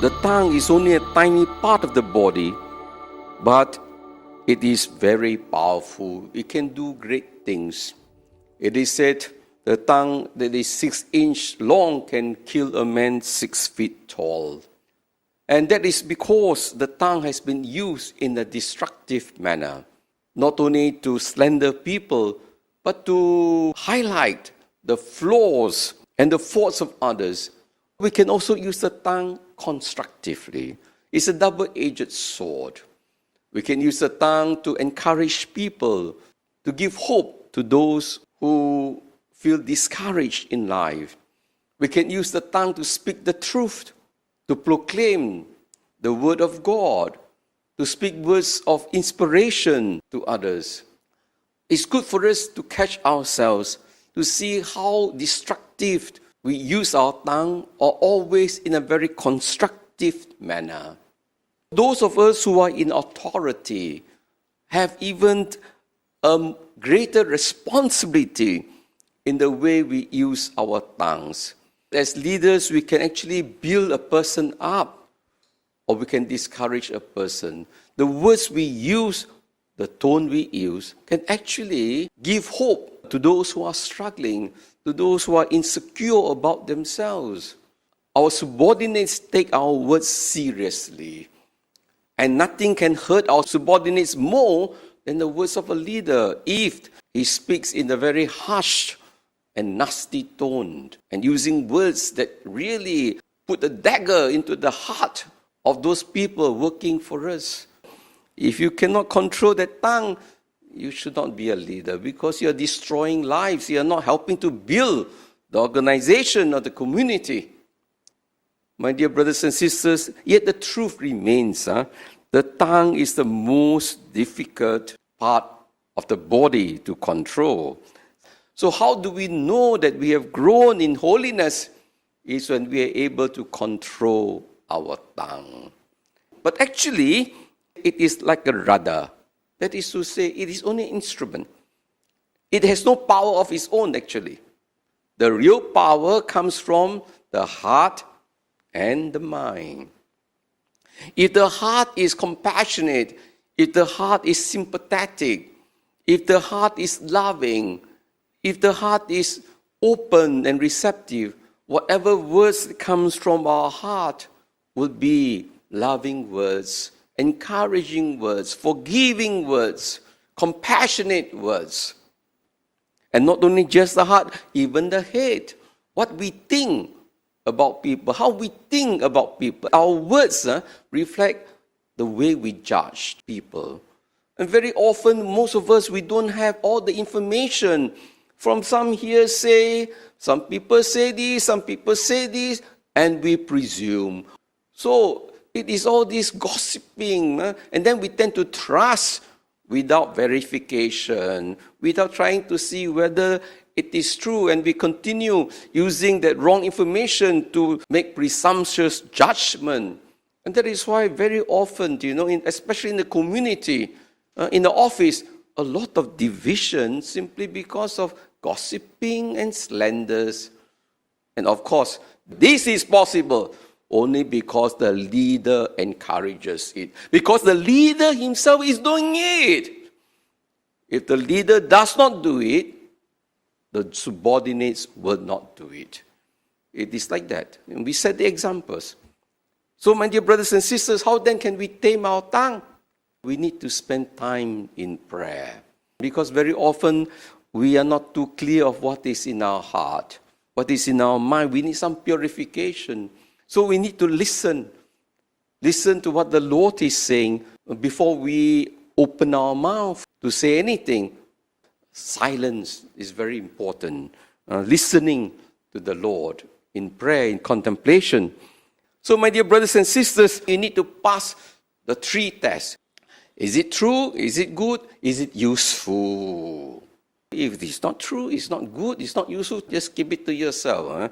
The tongue is only a tiny part of the body, but it is very powerful. It can do great things. It is said the tongue that is 6 inches long can kill a man 6 feet tall. And that is because the tongue has been used in a destructive manner, not only to slander people, but to highlight the flaws and the faults of others. We can also use the tongue constructively. It's a double-edged sword. We can use the tongue to encourage people, to give hope to those who feel discouraged in life. We can use the tongue to speak the truth, to proclaim the word of God, to speak words of inspiration to others. It's good for us to catch ourselves, to see how destructive we use our tongue, or always in a very constructive manner. Those of us who are in authority have even a greater responsibility in the way we use our tongues. As leaders, we can actually build a person up, or we can discourage a person. The words we use, the tone we use, can actually give hope to those who are struggling, to those who are insecure about themselves. Our subordinates take our words seriously, and nothing can hurt our subordinates more than the words of a leader if he speaks in a very harsh and nasty tone, and using words that really put a dagger into the heart of those people working for us. If you cannot control that tongue, you should not be a leader, because you're destroying lives. You're not helping to build the organization or the community. My dear brothers and sisters, yet the truth remains. The tongue is the most difficult part of the body to control. So how do we know that we have grown in holiness? Is when we are able to control our tongue. But actually, it is like a rudder. That is to say, it is only an instrument. It has no power of its own, actually. The real power comes from the heart and the mind. If the heart is compassionate, if the heart is sympathetic, if the heart is loving, if the heart is open and receptive, whatever words comes from our heart will be loving words, encouraging words, forgiving words, compassionate words. And not only just the heart, even the head. What we think about people, how we think about people. Our words reflect the way we judge people. And very often, most of us, we don't have all the information from some hearsay. Some people say this, some people say this, and we presume. So it is all this gossiping, and then we tend to trust without verification, without trying to see whether it is true, and we continue using that wrong information to make presumptuous judgment. And that is why very often, especially in the community, in the office, a lot of division simply because of gossiping and slanders. And of course, this is possible only because the leader encourages it. Because the leader himself is doing it. If the leader does not do it, the subordinates will not do it. It is like that. And we set the examples. So, my dear brothers and sisters, how then can we tame our tongue? We need to spend time in prayer. Because very often, we are not too clear of what is in our heart, what is in our mind. We need some purification. So we need to listen. Listen to what the Lord is saying before we open our mouth to say anything. Silence is very important. Listening to the Lord in prayer, in contemplation. So, my dear brothers and sisters, you need to pass the 3 tests. Is it true? Is it good? Is it useful? If it's not true, it's not good, it's not useful, just keep it to yourself.